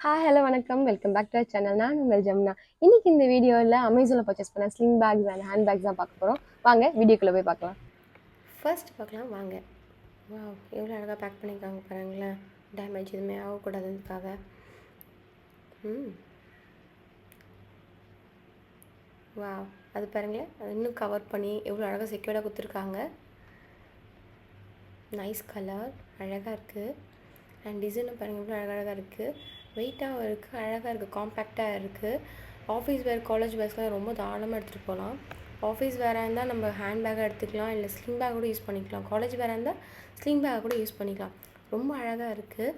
Hello வணக்கம். Welcome back to our channel. நான் உங்கள் ஜமுனா. இன்னைக்கு இந்த வீடியோவில் அமேசானில் பர்ச்சேஸ் பண்ண sling bags and hand bags தான் பார்க்க போகிறோம். வாங்க வீடியோக்குள்ளே போய் பார்க்கலாம். ஃபர்ஸ்ட் பார்க்கலாம் வாங்க. எவ்வளோ அழகாக பேக் பண்ணியிருக்காங்க பாருங்களேன். டேமேஜ் எதுவுமே ஆகக்கூடாதுக்காக. வா அது பாருங்களேன், அது இன்னும் கவர் பண்ணி எவ்வளோ அழகாக செக்யூர்டாக கொடுத்துருக்காங்க. நைஸ் கலர், அழகாக இருக்குது. அண்ட் டிசைனும் பாருங்கள் எவ்வளோ அழகாக இருக்குது. வெயிட்டாகவும் இருக்குது, அழகாக இருக்குது, காம்பேக்டாக இருக்குது. ஆஃபீஸ் வேர், காலேஜ் பேக்ஸ்லாம் ரொம்ப தாராளமாக எடுத்துகிட்டு போகலாம். ஆஃபீஸ் வேராக இருந்தால் நம்ம ஹேண்ட் பேக்காக எடுத்துக்கலாம், இல்லை ஸ்லிங் பேக் கூட யூஸ் பண்ணிக்கலாம். காலேஜ் வேராக இருந்தால் ஸ்லிங் பேக் கூட யூஸ் பண்ணிக்கலாம். ரொம்ப அழகாக இருக்குது.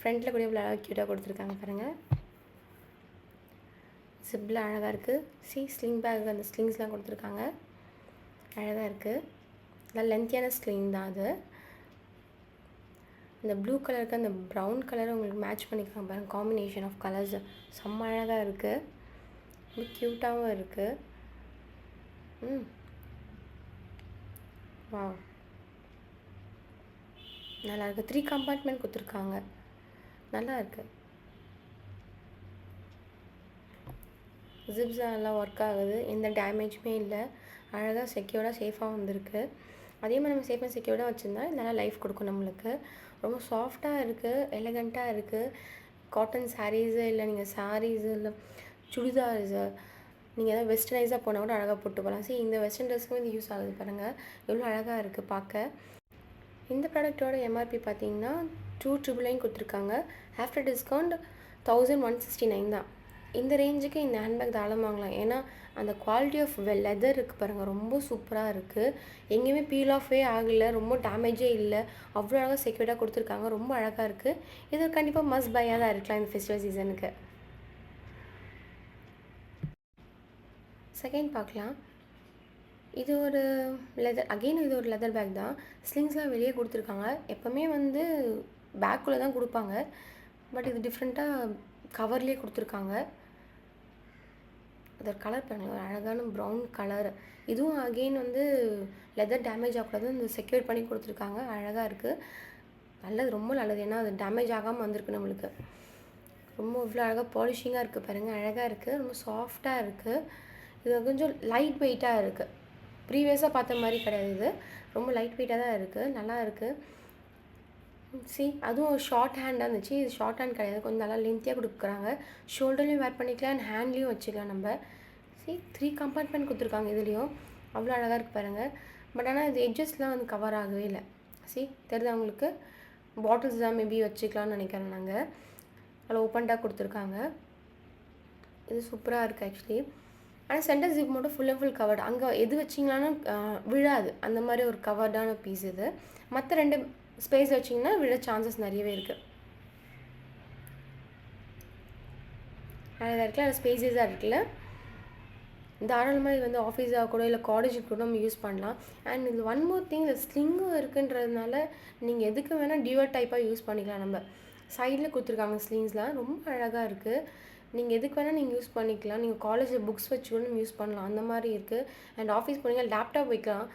ஃப்ரண்ட்டில் கூட இவ்வளோ அழகாக க்யூட்டாக கொடுத்துருக்காங்க பாருங்கள். சிப்பில் அழகாக இருக்குது. ஸ்லிங் பேக் அந்த ஸ்லிங்ஸ்லாம் கொடுத்துருக்காங்க, அழகாக இருக்குது. நல்லா லென்த்தியான ஸ்லிங் தான் அது. இந்த ப்ளூ கலருக்கு அந்த ப்ரௌன் கலரை உங்களுக்கு மேட்ச் பண்ணிக்கலாம் பாருங்கள். காம்பினேஷன் ஆஃப் கலர்ஸ் செம்ம அழகாக இருக்குது. ரொம்ப க்யூட்டாகவும் இருக்குது. வா நல்லா இருக்குது. 3 கம்பார்ட்மெண்ட் கொடுத்துருக்காங்க, நல்லா இருக்குது. ஜிப்ஸ் நல்லா ஒர்க் ஆகுது, எந்த டேமேஜுமே இல்லை. அழகாக செக்யூர்டாக சேஃபாக வந்திருக்கு. அதே மாதிரி நம்ம சேஃப் அண்ட் செக்யூர்டாக வச்சுருந்தா நல்லா லைஃப் கொடுக்கும் நம்மளுக்கு. ரொம்ப சாஃப்டாக இருக்குது, எலகண்ட்டாக இருக்குது. காட்டன் சாரீஸு, இல்லை நீங்கள் சாரீஸு, இல்லை சுடிதார்ஸு, நீங்கள் எதாவது வெஸ்டர்னைஸாக போனால் கூட அழகாக போட்டு போகலாம். இந்த வெஸ்டர்ன் ட்ரெஸ்க்கும் இது யூஸ் ஆகுது பாருங்கள், எவ்வளோ அழகாக இருக்குது பார்க்க. இந்த ப்ராடக்டோட எம்ஆர்பி பார்த்தீங்கன்னா 2,999 கொடுத்துருக்காங்க. ஆஃப்டர் டிஸ்கவுண்ட் 1,169 தான். இந்த ரேஞ்சுக்கு இந்த ஹேண்ட்பேக் தாராளமாக வாங்கலாம். ஏன்னா அந்த குவாலிட்டி ஆஃப் லெதர் இருக்குது பாருங்கள், ரொம்ப சூப்பராக இருக்குது. எங்கேயுமே பீல் ஆஃபே ஆகலை, ரொம்ப டேமேஜே இல்லை. அவ்வளோ அழகாக செக்யூர்டாக கொடுத்துருக்காங்க, ரொம்ப அழகாக இருக்குது. இது கண்டிப்பாக மஸ்ட் பையாக தான் இருக்கலாம் இந்த ஃபெஸ்டிவல் சீசனுக்கு. செகண்ட் பார்க்கலாம். இது ஒரு லெதர், அகெயின் இது ஒரு லெதர் பேக் தான். ஸ்லிங்ஸ்லாம் வெளியே கொடுத்துருக்காங்க. எப்போவுமே பேக்குள்ளே தான் கொடுப்பாங்க, பட் இது டிஃப்ரெண்ட்டாக கவர்லேயே கொடுத்துருக்காங்க. அதோட கலர் பாருங்கள், அழகான ப்ரௌன் கலர். இதுவும் அகெயின் லெதர் டேமேஜ் ஆகக்கூடாது, இந்த செக்யூர் பண்ணி கொடுத்துருக்காங்க, அழகாக இருக்குது. நல்லது, ரொம்ப நல்லது. ஏன்னா அது டேமேஜ் ஆகாமல் வந்திருக்கு நம்மளுக்கு. ரொம்ப இவ்வளோ அழகாக பாலிஷிங்காக இருக்குது பாருங்கள், அழகாக இருக்குது. ரொம்ப சாஃப்டாக இருக்குது. இது கொஞ்சம் லைட் வெயிட்டாக இருக்குது. ப்ரீவியஸாக பார்த்த மாதிரி கிடையாது, இது ரொம்ப லைட் வெயிட்டாக தான் இருக்குது, நல்லா இருக்குது. அதுவும் ஷார்ட் ஹேண்டாக இருந்துச்சு. இது ஷார்ட் ஹேண்ட் கிடையாது, கொஞ்சம் நல்லா லென்த்தியாக கொடுக்குறாங்க. ஷோல்டர்லேயும் வேர் பண்ணிக்கலாம் அண்ட் ஹேண்ட்லேயும் வச்சுக்கலாம் நம்ம. 3 கம்பார்ட்மெண்ட் கொடுத்துருக்காங்க இதுலேயும், அவ்வளோ அழகாக இருக்குது பாருங்கள். பட் ஆனால் இது எட்ஜஸ்லாம் கவர் ஆகவே இல்லை. தெரியுது அவங்களுக்கு. பாட்டில்ஸ் தான் மேபி வச்சுக்கலாம்னு நினைக்கிறேன் நாங்கள். அதில் ஓப்பன்டாக கொடுத்துருக்காங்க. இது சூப்பராக இருக்குது ஆக்சுவலி. ஆனால் சென்டர் ஜிப் மட்டும் ஃபுல் அண்ட் ஃபுல் கவர்டு. அங்கே எது வச்சிங்களாலும் விழாது, அந்த மாதிரி ஒரு கவர்டான பீஸ் இது. மற்ற 2 ஸ்பேஸ் வச்சிங்கன்னா விழ சான்சஸ் நிறையவே இருக்குது. அழகாக இருக்குல்ல, அது ஸ்பேஸஸாக இருக்குல்ல. தாராளமாக இது ஆஃபீஸாக கூட இல்லை காலேஜுக்கு கூட நம்ம யூஸ் பண்ணலாம். அண்ட் இது ஒன் மோர் திங், இந்த ஸ்லிங்கும் இருக்குன்றதுனால நீங்கள் எதுக்கு வேணால் டியூவல் டைப்பாக யூஸ் பண்ணிக்கலாம். நம்ம சைடில் கொடுத்துருக்காங்க ஸ்லிங்ஸ்லாம், ரொம்ப அழகாக இருக்குது. நீங்கள் எதுக்கு வேணால் நீங்கள் யூஸ் பண்ணிக்கலாம். நீங்கள் காலேஜில் புக்ஸ் வச்சு கூட நம்ம யூஸ் பண்ணலாம், அந்த மாதிரி இருக்குது. அண்ட் ஆஃபீஸ் போனீங்கன்னா லேப்டாப் வைக்கலாம்,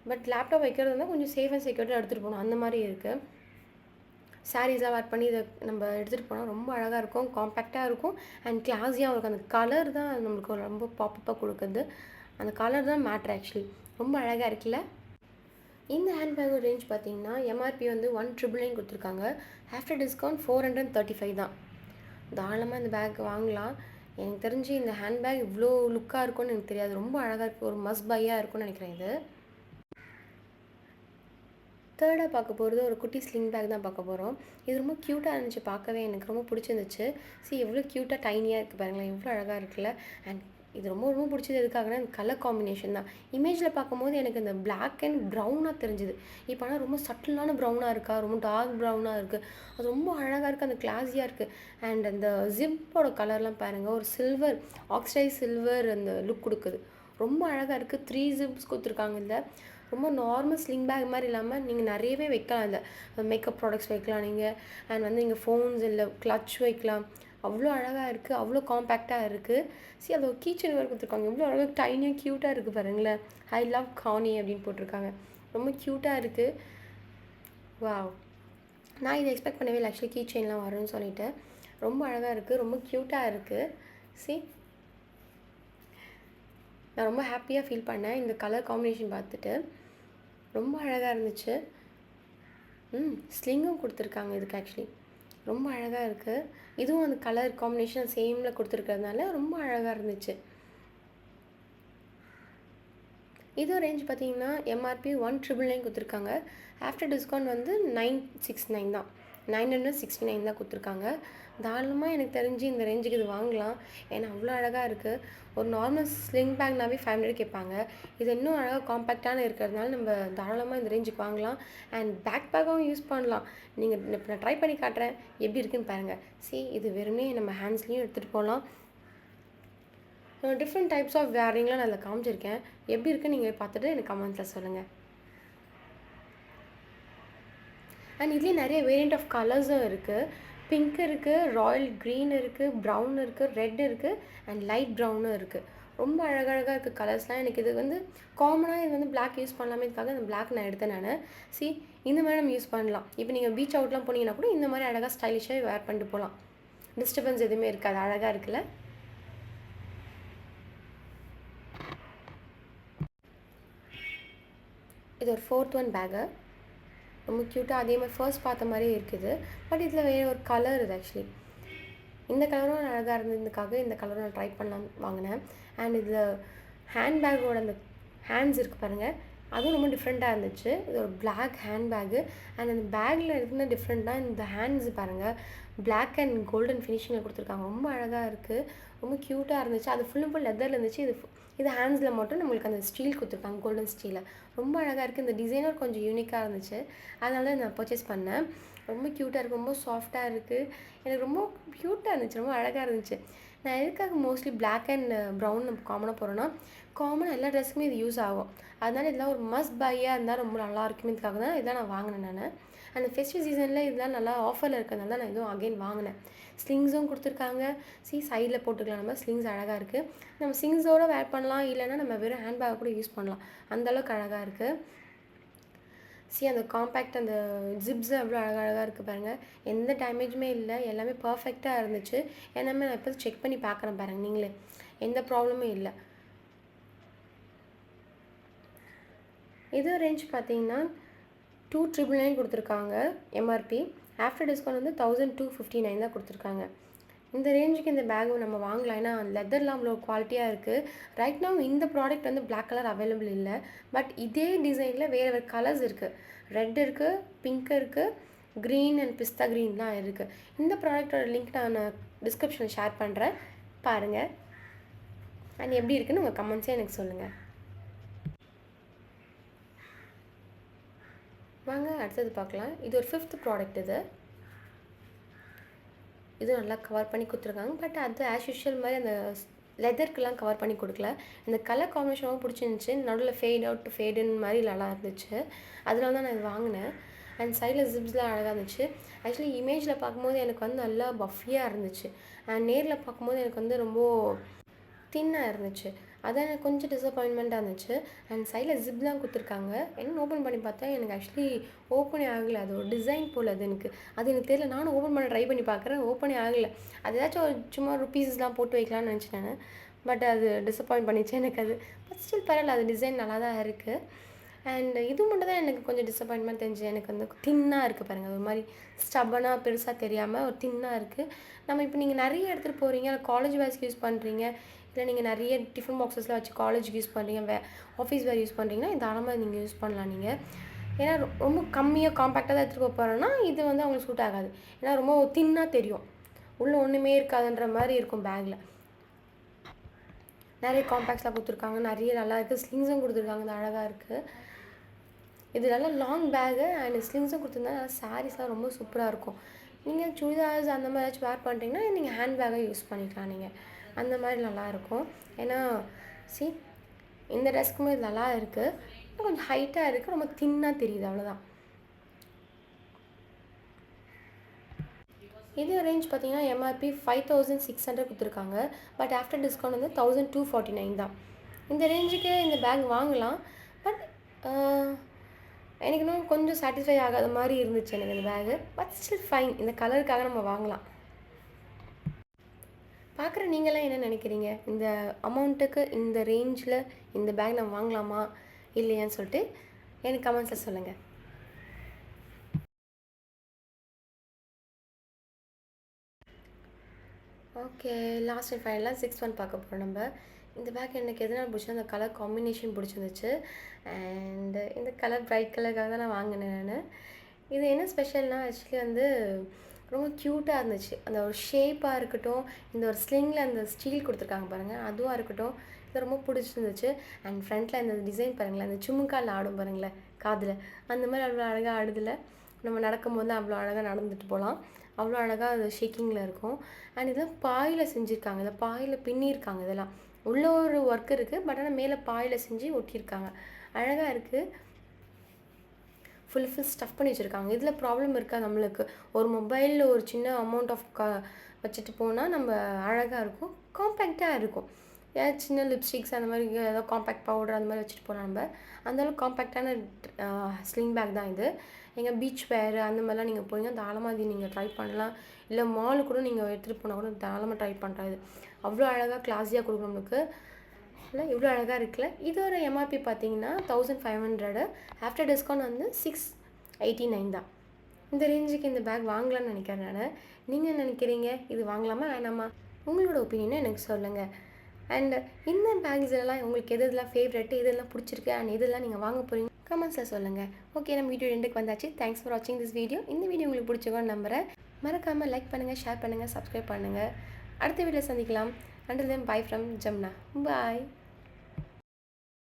பட் லேப்டாப் வைக்கிறது வந்து கொஞ்சம் சேஃப் அண்ட் செக்யூர்டாக எடுத்துகிட்டு போகணும், அந்த மாதிரி இருக்குது. சாரீஸ்லாம் வேர் பண்ணி இதை நம்ம எடுத்துகிட்டு போனால் ரொம்ப அழகாக இருக்கும், காம்பேக்டாக இருக்கும் அண்ட் கிளாஸியாகவும் இருக்கும். அந்த கலர் தான் நம்மளுக்கு ரொம்ப பாப்பப்பாக கொடுக்குது. அந்த கலர் தான் மேட்ரு ஆக்சுவலி. ரொம்ப அழகாக இருக்குல்ல. இந்த ஹேண்ட்பேக் ரேஞ்ச் பார்த்தீங்கன்னா எம்ஆர்பி 1,999 கொடுத்துருக்காங்க. ஆஃப்டர் டிஸ்கவுண்ட் 435 தான். தாராளமாக இந்த பேக் வாங்கலாம். எனக்கு தெரிஞ்சு இந்த ஹேண்ட்பேக் இவ்வளோ லுக்காக இருக்கும்னு எனக்கு தெரியாது. ரொம்ப அழகாக இருக்குது, ஒரு மஸ்ட் பையாக இருக்கும்னு நினைக்கிறேன் இது. தேர்டாக பார்க்க போகிறது ஒரு குட்டி ஸ்லிங் பேக் தான் பார்க்க போகிறோம். இது ரொம்ப க்யூட்டாக இருந்துச்சு, பார்க்கவே எனக்கு ரொம்ப பிடிச்சிருந்துச்சு. எவ்வளோ க்யூட்டாக டைனியாக இருக்குது பாருங்களேன், எவ்வளோ அழகாக இருக்குல்ல. அண்ட் இது ரொம்ப ரொம்ப பிடிச்சது எதுக்காகனா இந்த கலர் காம்பினேஷன் தான். இமேஜில் பார்க்கும்போது எனக்கு இந்த பிளாக் அண்ட் ப்ரௌனாக தெரிஞ்சுது. இப்போ ஆனால் ரொம்ப சட்டிலான ப்ரௌனாக இருக்கா, ரொம்ப டார்க் ப்ரௌனாக இருக்குது. அது ரொம்ப அழகாக இருக்குது, அந்த கிளாஸியாக இருக்குது. அண்ட் அந்த ஜிப்போட கலர்லாம் பாருங்கள், ஒரு சில்வர், ஆக்சைட் சில்வர் அந்த லுக் கொடுக்குது, ரொம்ப அழகாக இருக்குது. 3 ஜிப்ஸ் கொடுத்துருக்காங்க. இல்லை ரொம்ப நார்மல் ஸ்லிங் பேக் மாதிரி இல்லாமல் நீங்கள் நிறையவே வைக்கலாம். இல்லை மேக்கப் ப்ராடக்ட்ஸ் வைக்கலாம் நீங்கள். அண்ட் நீங்கள் ஃபோன்ஸ் இல்லை கிளச் வைக்கலாம். அவ்வளோ அழகாக இருக்குது, அவ்வளோ காம்பேக்டாக இருக்குது. அது ஒரு கீச்சன் வேறு கொடுத்துருக்காங்க, எவ்வளோ அழகாக டைனியாக க்யூட்டாக இருக்குது பாருங்களேன். ஐ லவ் கானி அப்படின்னு போட்டிருக்காங்க, ரொம்ப க்யூட்டாக இருக்குது. வாவ், நான் இதை எக்ஸ்பெக்ட் பண்ணவே இல்லை ஆக்சுவலி கீ செயின்லாம் வரும்னு சொல்லிட்டு. ரொம்ப அழகாக இருக்குது, ரொம்ப க்யூட்டாக இருக்குது. சி, நான் ரொம்ப ஹாப்பியாக ஃபீல் பண்ணேன் இந்த கலர் காம்பினேஷன் பார்த்துட்டு. ரொம்ப அழகாக இருந்துச்சு. ஸ்லிங்கும் கொடுத்துருக்காங்க இதுக்கு ஆக்சுவலி. ரொம்ப அழகாக இருக்குது. இதுவும் அந்த கலர் காம்பினேஷன் சேமில் கொடுத்துருக்கிறதுனால ரொம்ப அழகாக இருந்துச்சு. இது ரேஞ்ச் பார்த்தீங்கன்னா எம்ஆர்பி 1,999 கொடுத்துருக்காங்க. ஆஃப்டர் டிஸ்கவுண்ட் வந்து 969 தான், 969 தான் கொடுத்துருக்காங்க. தாராளமாக எனக்கு தெரிஞ்சு இந்த ரேஞ்சுக்கு இது வாங்கலாம். ஏன்னா அவ்வளோ அழகாக இருக்குது. ஒரு நார்மல் ஸ்லிங் பேக்னாவே 500 கேட்பாங்க. இது இன்னும் அழகாக காம்பேக்டான இருக்கிறதுனால நம்ம தாராளமாக இந்த ரேஞ்சுக்கு வாங்கலாம். அண்ட் பேக்காகவும் யூஸ் பண்ணலாம். நீங்கள் இப்போ நான் ட்ரை பண்ணி காட்டுறேன் எப்படி இருக்குன்னு பாருங்கள். இது வெறுமே நம்ம ஹேண்ட்ஸ்லேயும் எடுத்துகிட்டு போகலாம். டிஃப்ரெண்ட் டைப்ஸ் ஆஃப் வேரிங்லாம் நான் அதில் காமிச்சிருக்கேன். எப்படி இருக்குன்னு நீங்கள் பார்த்துட்டு எனக்கு கமெண்ட்ஸில் சொல்லுங்கள். அண்ட் இதுலேயே நிறைய வேரியண்ட் ஆஃப் கலர்ஸும் இருக்குது. பிங்க் இருக்குது, ராயல் க்ரீன் இருக்குது, ப்ரௌன் இருக்குது, ரெட் இருக்குது, அண்ட் லைட் ப்ரௌனும் இருக்குது. ரொம்ப அழகழகாக இருக்குது கலர்ஸ்லாம். எனக்கு இது வந்து காமனாக இது வந்து பிளாக் யூஸ் பண்ணலாமேக்காக அந்த பிளாக் நான் எடுத்தேன் நான். இந்த மாதிரி நம்ம யூஸ் பண்ணலாம். இப்போ நீங்கள் பீச் அவுட்லாம் போனீங்கன்னா கூட இந்த மாதிரி அழகாக ஸ்டைலிஷாக வேர் பண்ணிட்டு போகலாம். டிஸ்டர்பன்ஸ் எதுவுமே இருக்காது. அழகாக இருக்குல்ல? இது ஒரு 4th ஒன் பேக்கு. ரொம்ப க்யூட்டாக அதே மாதிரி ஃபர்ஸ்ட் பார்த்த மாதிரியே இருக்குது. பட் இதில் வேறு ஒரு கலர் இது ஆக்சுவலி. இந்த கலரும் அழகாக இருந்ததுக்காக இந்த கலரும் நான் ட்ரை பண்ணலாம் வாங்கினேன். அண்ட் இதில் ஹேண்ட்பேக்கோட அந்த ஹேண்ட்ஸ் இருக்குது பாருங்கள், அதுவும் ரொம்ப டிஃப்ரெண்ட்டாக இருந்துச்சு. இது ஒரு பிளாக் ஹேண்ட்பேக்கு. அண்ட் அந்த பேக்கில் இருந்த டிஃப்ரெண்ட்டாக இந்த ஹேண்ட்ஸ் பாருங்கள், பிளாக் அண்ட் கோல்டன் ஃபினிஷிங்கில் கொடுத்துருக்காங்க. ரொம்ப அழகாக இருக்குது, ரொம்ப க்யூட்டாக இருந்துச்சு. அது ஃபுல் லெதரில் இருந்துச்சு. இது ஹேண்ட்ஸில் மட்டும் நம்மளுக்கு அந்த ஸ்டீல் கொடுத்துருக்காங்க, கோல்டன் ஸ்டீலில். ரொம்ப அழகாக இருக்குது. இந்த டிசைனர் கொஞ்சம் யூனிக்காக இருந்துச்சு, அதனால தான் நான் பர்ச்சேஸ் பண்ணேன். ரொம்ப க்யூட்டாக இருக்குது, ரொம்ப சாஃப்டாக இருக்குது. எனக்கு ரொம்ப க்யூட்டாக இருந்துச்சு, ரொம்ப அழகாக இருந்துச்சு. நான் எதுக்காக மோஸ்ட்லி பிளாக் அண்ட் ப்ரௌன் நம்ம காமனாக போகிறோன்னா, காமனாக எல்லா ட்ரெஸ்ஸுக்குமே இது யூஸ் ஆகும். அதனால இதெல்லாம் ஒரு மஸ்ட் பையாக இருந்தால் ரொம்ப நல்லா இருக்குமேதுக்காக தான் இதெல்லாம் நான் வாங்கினேன் நான். அந்த ஃபெஸ்டிவல் சீசனில் இதெல்லாம் நல்லா ஆஃபரில் இருக்கிறதுனால தான் நான் இதுவும் அகைன் வாங்கினேன். ஸ்லிங்ஸும் கொடுத்துருக்காங்க. சைடில் போட்டுக்கலாம். நம்ம ஸ்லிங்ஸ் அழகாக இருக்குது. நம்ம ஸ்லிங்ஸோடு வேர் பண்ணலாம், இல்லைன்னா நம்ம வெறும் ஹேண்ட்பேக் கூட யூஸ் பண்ணலாம். அந்தளவுக்கு அழகாக இருக்குது. அந்த காம்பேக்ட் அந்த ஜிப்ஸு அவ்வளோ அழகாக இருக்குது பாருங்கள். எந்த டேமேஜுமே இல்லை, எல்லாமே பர்ஃபெக்டாக இருந்துச்சு. எல்லாமே நான் இப்போ செக் பண்ணி பார்க்குறேன் பாருங்கள் நீங்களே, எந்த ப்ராப்ளமும் இல்லை. இது ரேஞ்ச் பார்த்தீங்கன்னா 2,999 கொடுத்துருக்காங்க எம்ஆர்பி. ஆஃப்டர் டிஸ்கவுண்ட் வந்து 1,259 தான் கொடுத்துருக்காங்க. இந்த ரேஞ்சுக்கு இந்த பேக் நம்ம வாங்கலாம். ஏன்னா லெதர்லாம் அவ்வளோ குவாலிட்டியாக இருக்குது. ரைட் நவ் இந்த ப்ராடக்ட் வந்து பிளாக் கலர் அவைலபிள் இல்லை. பட் இதே டிசைனில் வேறு வேறு கலர்ஸ் இருக்குது. ரெட் இருக்குது, பிங்க் இருக்குது, க்ரீன் அண்ட் பிஸ்தா க்ரீன்லாம் இருக்குது. இந்த ப்ராடக்டோட லிங்க் நான் டிஸ்கிரிப்ஷனில் ஷேர் பண்ணுறேன், பாருங்கள். அண்ட் எப்படி இருக்குன்னு உங்கள் கமெண்ட்ஸே எனக்கு சொல்லுங்கள். வாங்க அடுத்தது பார்க்கலாம். இது ஒரு 5th ப்ராடக்ட். இது நல்லா கவர் பண்ணி கொடுத்துருக்காங்க. பட் அது ஆஸ் யூஷுவல் மாதிரி அந்த லெதர்க்கெலாம் கவர் பண்ணி கொடுக்கல. இந்த கலர் காம்பினேஷன் ரொம்ப பிடிச்சிருந்துச்சி. நடுவில் ஃபேட் அவுட் டு ஃபேடுன்னு மாதிரி நல்லா இருந்துச்சு. அதனால தான் நான் இது வாங்கினேன். அண்ட் சைடில் ஜிப்ஸ்லாம் அழகாக இருந்துச்சு. ஆக்சுவலி இமேஜில் பார்க்கும்போது எனக்கு வந்து நல்லா பஃபியாக இருந்துச்சு. அண்ட் நேரில் பார்க்கும்போது எனக்கு வந்து ரொம்ப தின்னாக இருந்துச்சு. அதான் எனக்கு கொஞ்சம் டிசப்பாயின்மெண்ட்டாக இருந்துச்சு. அண்ட் சைடில் ஜிப்லாம் கொடுத்துருக்காங்க. என்ன ஓப்பன் பண்ணி பார்த்தா எனக்கு ஆக்சுவலி ஓப்பனே ஆகலை. அது ஒரு டிசைன் போல் அது எனக்கு தெரியல. நானும் ஓப்பன் பண்ண ட்ரை பண்ணி பார்க்குறேன், ஓப்பனே ஆகலை. அது ஏதாச்சும் ஒரு சும்மா ருப்பீஸ்லாம் போட்டு வைக்கலாம்னு நினச்சேன் நான். பட் அது டிசப்பாயிண்ட் பண்ணிச்சு எனக்கு அது. பட் ஸ்டில் பரவாயில்ல, அது டிசைன் நல்லா தான் இருக்குது. அண்ட் இது மட்டும் தான் எனக்கு கொஞ்சம் டிசப்பாயின்மெண்ட் தெரிஞ்சு. எனக்கு வந்து தின்னாக இருக்குது பாருங்கள், ஒரு மாதிரி ஸ்டப்பனாக பெருசாக தெரியாமல் ஒரு தின்னாக இருக்குது. நம்ம இப்போ நீங்கள் நிறைய எடுத்துகிட்டு போகிறீங்க, காலேஜ் வேர்ஸ்க்கு யூஸ் பண்ணுறீங்க, இல்லை நீங்கள் நிறைய டிஃபன் பாக்ஸஸில் வச்சு காலேஜுக்கு யூஸ் பண்ணுறீங்க, ஆஃபீஸ் வேர் யூஸ் பண்ணுறீங்கன்னா தாராளமாக நீங்கள் யூஸ் பண்ணலாம் நீங்கள். ஏன்னா ரொம்ப கம்மியாக காம்பேக்டாக தான் எடுத்துகிட்டு போகிறோன்னா இது வந்து அவங்களுக்கு சூட் ஆகாது. ஏன்னா ரொம்ப தின்னாக தெரியும், உள்ளே ஒன்றுமே இருக்காதுன்ற மாதிரி இருக்கும். பேக்கில் நிறைய காம்பேக்ட்ஸ்லாம் கொடுத்துருக்காங்க, நிறைய நல்லா இருக்குது. ஸ்லிங்ஸும் கொடுத்துருக்காங்க, அது அழகாக இருக்குது. இது நல்லா லாங் பேகு அண்ட் ஸ்லிங்ஸும் கொடுத்துருந்தா நல்லா சாரீஸ்லாம் ரொம்ப சூப்பராக இருக்கும். நீங்கள் சுடிதார்ஸ் அந்த மாதிரி ஏதாச்சும் வேர் பண்ணுறீங்கன்னா நீங்கள் ஹேண்ட் பேக்கை யூஸ் பண்ணிக்கலாம். நீங்கள் அந்த மாதிரி நல்லாயிருக்கும். ஏன்னா இந்த ட்ரெஸ்க்குமே இது நல்லா இருக்குது. கொஞ்சம் ஹைட்டாக இருக்குது, ரொம்ப தின்னாக தெரியுது, அவ்வளோதான். இது ரேஞ்ச் பார்த்தீங்கன்னா எம்ஆர்பி 5,600 கொடுத்துருக்காங்க. பட் ஆஃப்டர் டிஸ்கவுண்ட் வந்து 1,249 தான். இந்த ரேஞ்சுக்கு இந்த பேக் வாங்கலாம். பட் எனக்கு இன்னும் கொஞ்சம் சாட்டிஸ்ஃபை ஆகாத மாதிரி இருந்துச்சு எனக்கு இந்த பேகு. பட் ஸ்டில் ஃபைன், இந்த கலருக்காக நம்ம வாங்கலாம். பார்க்குற நீங்களாம் என்ன நினைக்கிறீங்க? இந்த அமௌண்ட்டுக்கு இந்த ரேஞ்சில் இந்த பேக் நான் வாங்கலாமா இல்லையான்னு சொல்லிட்டு எனக்கு கமெண்ட்ஸில் சொல்லுங்கள். ஓகே, லாஸ்ட் அண்ட் ஃபைனலாக 6th ஒன் பார்க்க போகிறோம் நம்ம. இந்த பேக் எனக்கு எதனால் பிடிச்சா அந்த கலர் காம்பினேஷன் பிடிச்சிருந்துச்சு. அண்டு இந்த கலர் பிரைட் கலருக்காக தான் நான் வாங்கினேன் நான். இது என்ன ஸ்பெஷல்னால் ஆக்சுவலி வந்து ரொம்ப க்யூட்டாக இருந்துச்சு. அந்த ஒரு ஷேப்பாக இருக்கட்டும், இந்த ஒரு ஸ்லிங்கில் அந்த ஸ்டீல் கொடுத்துருக்காங்க பாருங்கள், அதுவாக இருக்கட்டும், இது ரொம்ப பிடிச்சிருந்துச்சு. அண்ட் ஃப்ரண்ட்டில் இந்த டிசைன் பாருங்களேன், அந்த சும்முக்கால் ஆடும் பாருங்களேன் காதில், அந்த மாதிரி அவ்வளோ அழகாக ஆடுதில்ல. நம்ம நடக்கும்போது அவ்வளோ அழகாக நடந்துட்டு போகலாம். அவ்வளோ அழகாக அது ஷேக்கிங்கில் இருக்கும். அண்ட் இதெல்லாம் பாயில் செஞ்சுருக்காங்க, இதில் பாயில் பின்னியிருக்காங்க. இதெல்லாம் உள்ள ஒரு ஒர்க் இருக்குது, பட் ஆனால் மேலே பாயில் செஞ்சு ஒட்டியிருக்காங்க. அழகாக இருக்குது. ஃபுல் ஸ்டஃப் பண்ணி வச்சுருக்காங்க. இதில் ப்ராப்ளம் இருக்கா நம்மளுக்கு? ஒரு மொபைலில் ஒரு சின்ன அமௌண்ட் ஆஃப் வச்சுட்டு போனால் நம்ம அழகாக இருக்கும், காம்பேக்டாக இருக்கும். ஏதாவது சின்ன லிப்ஸ்டிக்ஸ் அந்த மாதிரி ஏதாவது காம்பேக்ட் பவுடர் அந்த மாதிரி வச்சுட்டு போனால் நம்ம அந்தளவுக்கு காம்பேக்டான ஸ்லிங் பேக் தான் இது. எங்கள் பீச் வேர் அந்த மாதிரிலாம் நீங்கள் போனீங்கன்னா தாராளமாக இது நீங்கள் ட்ரை பண்ணலாம். இல்லை மாலு கூட நீங்கள் எடுத்துகிட்டு போனால் கூட தாராளமாக ட்ரை பண்ணுறது. அவ்வளோ அழகாக கிளாஸியாக கொடுக்கும் நம்மளுக்கு. இல்லை இவ்வளோ அழகாக இருக்குல்ல. இதோட எம்ஆர்பி பார்த்தீங்கன்னா 1500. ஆஃப்டர் டிஸ்கவுண்ட் வந்து 689 தான். இந்த ரேஞ்சுக்கு இந்த பேக் வாங்கலாம்னு நினைக்கிறேன் நான். நீங்கள் என்ன நினைக்கிறீங்க? இது வாங்கலாமா வேணாமா? உங்களோட ஒப்பீனியனை எனக்கு சொல்லுங்கள். அண்ட் இந்த பேக்ஸ் எல்லாம் உங்களுக்கு எதெல்லாம் ஃபேவரெட்டு, எதெல்லாம் பிடிச்சிருக்கு அண்ட் எதெல்லாம் நீங்கள் வாங்க போகிறீங்க கமெண்ட்ஸில் சொல்லுங்கள். ஓகே, நம்ம வீடியோ ரெண்டுக்கு வந்தாச்சு. தேங்க்ஸ் ஃபார் வாட்சிங் திஸ் வீடியோ. இந்த வீடியோ உங்களுக்கு பிடிச்சிக்கோன்னு நம்புகிறேன். மறக்காமல் லைக் பண்ணுங்கள், ஷேர் பண்ணுங்கள், சப்ஸ்கிரைப் பண்ணுங்கள். அடுத்த வீடியோ சந்திக்கலாம். Until then, bye from Jamna. Bye.